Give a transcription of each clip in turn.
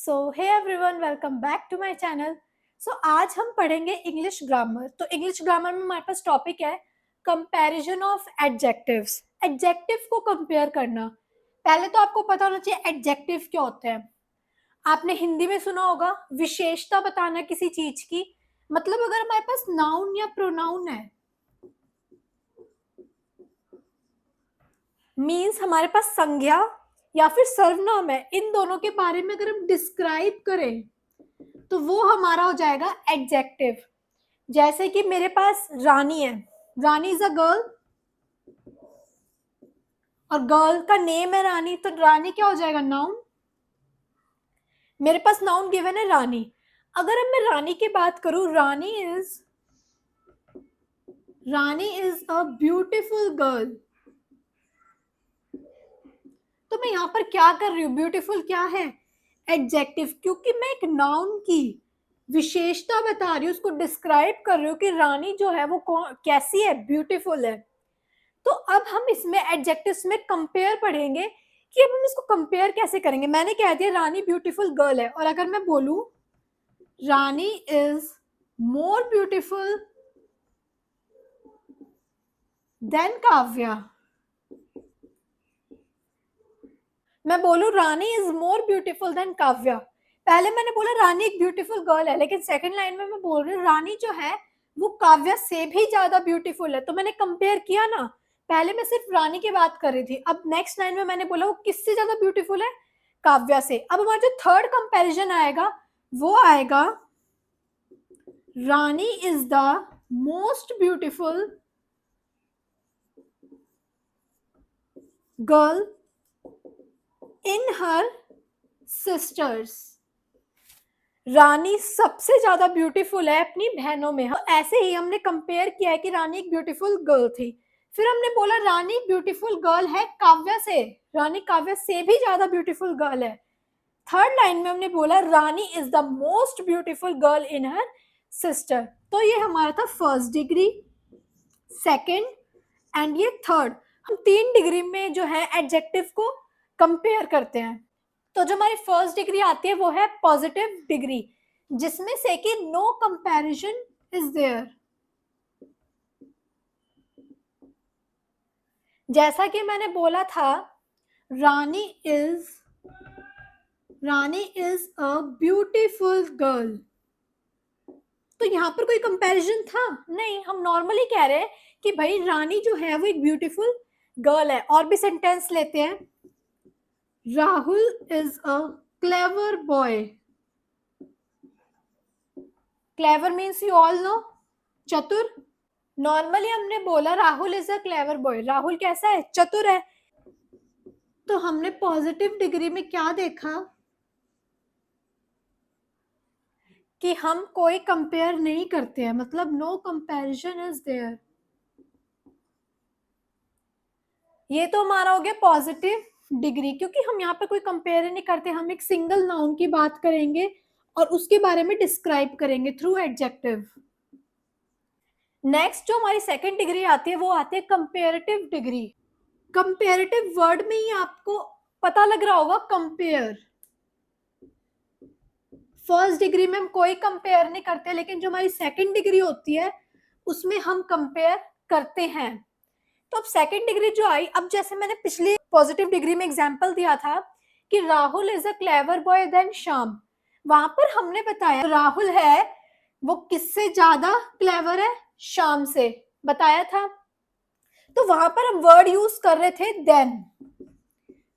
Hey everyone, welcome back to my channel. आज हम पढ़ेंगे इंग्लिश ग्रामर। तो इंग्लिश ग्रामर में हमारे पास टॉपिक है कंपैरिजन ऑफ एडजेक्टिव्स। एडजेक्टिव को कंपेयर करना। पहले तो आपको पता होना चाहिए एडजेक्टिव क्या होते हैं। आपने हिंदी में सुना होगा विशेषता बताना किसी चीज की। मतलब अगर हमारे पास नाउन या प्रोनाउन है, मीन्स हमारे पास संज्ञा या फिर सर्वनाम है, इन दोनों के बारे में अगर हम डिस्क्राइब करें तो वो हमारा हो जाएगा एडजेक्टिव। जैसे कि मेरे पास रानी है, रानी इज अ गर्ल और गर्ल का नेम है रानी, तो रानी क्या हो जाएगा? नाउन। मेरे पास नाउन गिवन है रानी। अगर अब मैं रानी की बात करूं, रानी इज अ ब्यूटीफुल गर्ल, तो मैं यहां पर क्या कर रही हूं? ब्यूटीफुल क्या है? एडजेक्टिव, क्योंकि मैं एक नाउन की विशेषता बता रही हूँ, उसको डिस्क्राइब कर रही हूँ कि रानी जो है वो कैसी है, ब्यूटीफुल है। तो अब हम इसमें एडजेक्टिव्स में कंपेयर पढ़ेंगे कि अब हम इसको कंपेयर कैसे करेंगे। मैंने कह दिया रानी ब्यूटीफुल गर्ल है, और अगर मैं बोलूं Rani is more beautiful than Kavya, मैं बोलूं Rani is more beautiful than Kavya. पहले मैंने बोला रानी एक ब्यूटीफुल गर्ल है, लेकिन सेकंड लाइन में मैं बोल रही हूँ रानी जो है वो काव्या से भी ज्यादा ब्यूटीफुल है। तो मैंने कंपेयर किया ना, पहले मैं सिर्फ रानी की बात कर रही थी, अब नेक्स्ट लाइन में मैंने बोला वो किससे ज्यादा ब्यूटीफुल है? काव्या से। अब हमारा जो थर्ड कंपैरिजन आएगा वो आएगा Rani is the most beautiful girl in her sisters. Rani सबसे ज्यादा ब्यूटीफुल है अपनी बहनों में। ऐसे ही हमने कंपेयर किया है कि रानी एक ब्यूटीफुल गर्ल थी, फिर हमने बोला रानी ब्यूटीफुल गर्ल है काव्या से, रानी काव्या से भी ज्यादा ब्यूटीफुल गर्ल है। थर्ड लाइन में हमने बोला Rani is the most beautiful girl in her sister. तो ये हमारा था फर्स्ट डिग्री, सेकंड एंड ये थर्ड। हम 3 डिग्री में जो है एडजेक्टिव को कंपेयर करते हैं। तो जो हमारी फर्स्ट डिग्री आती है वो है पॉजिटिव डिग्री, जिसमें से कि नो कंपैरिजन इज देयर। जैसा कि मैंने बोला था रानी इज अ ब्यूटीफुल गर्ल, तो यहाँ पर कोई कंपैरिजन था नहीं। हम नॉर्मली कह रहे हैं कि भाई रानी जो है वो एक ब्यूटीफुल गर्ल है। और भी सेंटेंस लेते हैं, Rahul is a clever boy. Clever means you all know, चतुर। नॉर्मली हमने बोला Rahul is a clever boy, Rahul कैसा है? चतुर है। तो हमने पॉजिटिव डिग्री में क्या देखा कि हम कोई कंपेयर नहीं करते हैं, मतलब नो कंपैरिजन इज देयर। ये तो हमारा हो गया पॉजिटिव डिग्री, क्योंकि हम यहाँ पे कोई कंपेयर नहीं करते, हम एक सिंगल नाउन की बात करेंगे और उसके बारे में डिस्क्राइब करेंगे थ्रू एडजेक्टिव। नेक्स्ट जो हमारी सेकेंड डिग्री आती है वो आती है कंपेरेटिव डिग्री। कंपेरेटिव वर्ड में ही आपको पता लग रहा होगा कंपेयर। फर्स्ट डिग्री में हम कोई कंपेयर नहीं करते, लेकिन जो हमारी सेकेंड डिग्री होती है उसमें हम कंपेयर करते हैं। तो अब सेकेंड डिग्री जो आई, अब जैसे मैंने पिछली पॉजिटिव डिग्री में एग्जांपल दिया था कि Rahul is a clever boy then Shyam, वहां पर हमने बताया राहुल है वो किससे ज्यादा क्लेवर है? श्याम से, बताया था। तो वहां पर हम वर्ड यूज कर रहे थे देन,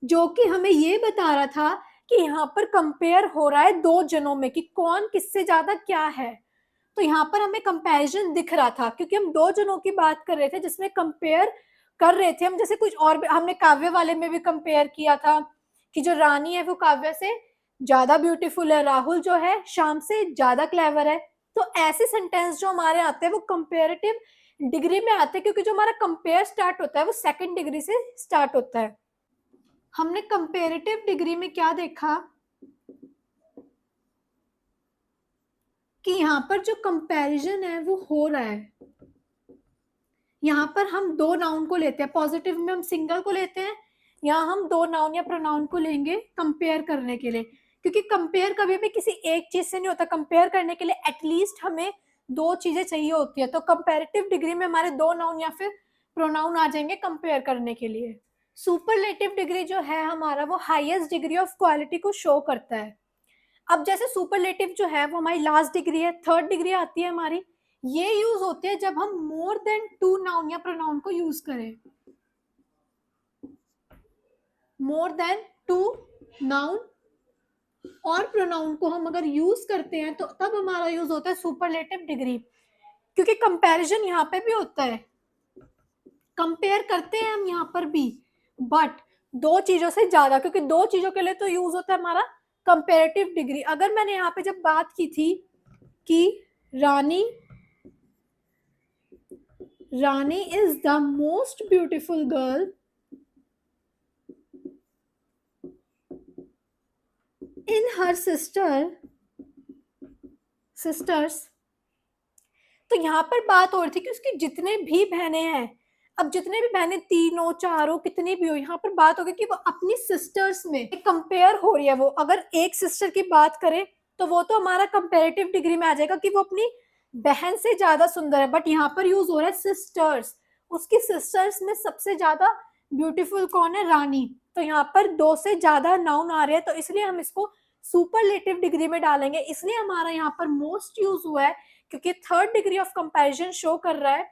जो कि हमें ये बता रहा था कि यहाँ पर कंपेयर हो रहा है दो जनों में कि कौन किससे ज्यादा क्या है। तो यहाँ पर हमें कंपैरिजन दिख रहा था क्योंकि हम दो जनों की बात कर रहे थे जिसमें कंपेयर कर रहे थे हम। जैसे कुछ और हमने काव्य वाले में भी कंपेयर किया था कि जो रानी है वो काव्य से ज्यादा ब्यूटीफुल है, राहुल जो है श्याम से ज्यादा क्लेवर है। तो ऐसे सेंटेंस जो हमारे आते हैं वो कंपेरेटिव डिग्री में आते हैं, क्योंकि जो हमारा कंपेयर स्टार्ट होता है वो सेकेंड डिग्री से स्टार्ट होता है। हमने कंपेरेटिव डिग्री में क्या देखा कि यहाँ पर जो कंपैरिजन है वो हो रहा है। यहाँ पर हम दो नाउन को लेते हैं, पॉजिटिव में हम सिंगल को लेते हैं, यहाँ हम दो नाउन या प्रोनाउन को लेंगे कंपेयर करने के लिए क्योंकि कंपेयर कभी भी किसी एक चीज से नहीं होता, कंपेयर करने के लिए एटलीस्ट हमें दो चीजें चाहिए होती है। तो कंपेरेटिव डिग्री में हमारे दो नाउन या फिर प्रोनाउन आ जाएंगे कंपेयर करने के लिए। सुपरलेटिव डिग्री जो है हमारा, वो हाईएस्ट डिग्री ऑफ क्वालिटी को शो करता है। अब जैसे सुपरलेटिव जो है वो हमारी लास्ट डिग्री है, थर्ड डिग्री आती है हमारी। ये यूज होते हैं जब हम मोर देन टू नाउन या प्रोनाउन को यूज करें। मोर देन टू नाउन और प्रोनाउन को हम अगर यूज करते हैं तो तब हमारा यूज होता है सुपरलेटिव डिग्री। क्योंकि कंपैरिजन यहाँ पे भी होता है, कंपेयर करते हैं हम यहाँ पर भी, बट दो चीजों से ज्यादा, क्योंकि दो चीजों के लिए तो यूज होता है हमारा कंपेरेटिव डिग्री। अगर मैंने यहाँ पे जब बात की थी कि Rani is the most beautiful girl in her sisters, तो यहाँ पर बात हो रही थी कि उसकी जितने भी बहनें हैं, अब जितने भी बहनें तीनों चारों कितनी भी हो, यहाँ पर बात हो गई कि वो अपनी सिस्टर्स में कंपेयर हो रही है। वो अगर एक सिस्टर की बात करें तो वो तो हमारा कंपेरेटिव डिग्री में आ जाएगा कि वो अपनी बहन से ज्यादा सुंदर है, बट यहाँ पर यूज हो रहा है सिस्टर्स। उसकी सिस्टर्स में सबसे ज्यादा ब्यूटीफुल कौन है? रानी। तो यहाँ पर दो से ज्यादा नाउन आ रहे हैं, तो इसलिए हम इसको सुपरलेटिव डिग्री में डालेंगे। इसलिए हमारा यहाँ पर मोस्ट यूज हुआ है, क्योंकि third degree of comparison show कर रहा है।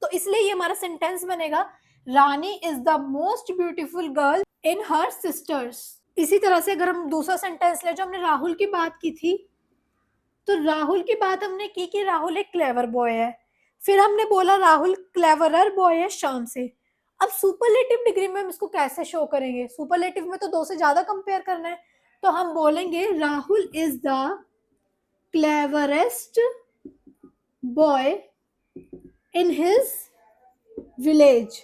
तो इसलिए ये हमारा सेंटेंस बनेगा, Rani is the most beautiful girl in her sisters. इसी तरह से अगर हम दूसरा सेंटेंस ले, जो हमने राहुल की बात की थी, तो राहुल की बात हमने की कि राहुल एक क्लेवर बॉय है। फिर हमने बोला राहुल क्लेवरर बॉय है शाम से। अब सुपरलेटिव डिग्री में हम इसको कैसे शो करेंगे? सुपरलेटिव में तो दो से ज्यादा कंपेयर करना है, तो हम बोलेंगे Rahul is the cleverest boy in his village.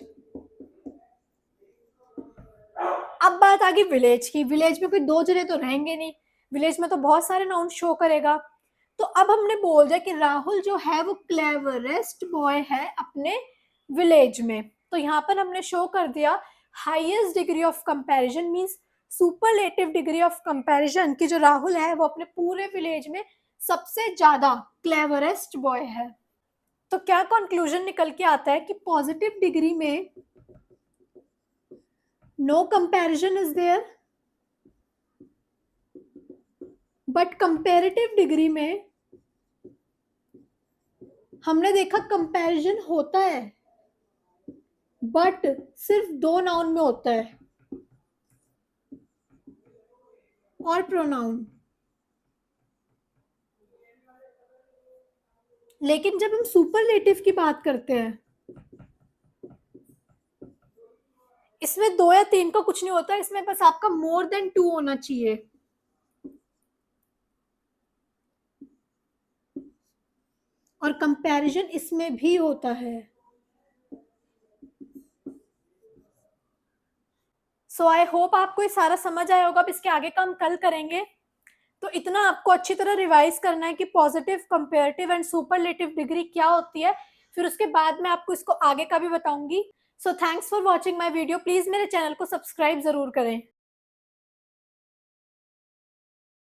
अब बात आ गई विलेज की। विलेज में कोई दो जने तो रहेंगे नहीं, विलेज में तो बहुत सारे नाउन शो करेगा। तो अब हमने बोल दिया कि राहुल जो है वो क्लेवरेस्ट बॉय है अपने विलेज में। तो यहाँ पर हमने शो कर दिया highest degree of comparison, means superlative degree of comparison की जो राहुल है वो अपने पूरे विलेज में सबसे ज्यादा क्लेवरेस्ट बॉय है। तो क्या कंक्लूजन निकल के आता है कि पॉजिटिव डिग्री में no comparison is there, but comparative degree में हमने देखा कंपैरिजन होता है, बट सिर्फ दो नाउन में होता है और प्रोनाउन। लेकिन जब हम सुपरलेटिव की बात करते हैं, इसमें दो या तीन का कुछ नहीं होता, इसमें बस आपका मोर देन टू होना चाहिए। और कंपैरिजन इसमें भी होता है। सो आई होप आपको ये सारा समझ आया होगा। अब इसके आगे का हम कल करेंगे। तो इतना आपको अच्छी तरह रिवाइज करना है कि positive, comparative and superlative degree क्या होती है। फिर उसके बाद मैं आपको इसको आगे का भी बताऊंगी। So thanks for watching my video. Please मेरे चैनल को सब्सक्राइब जरूर करें।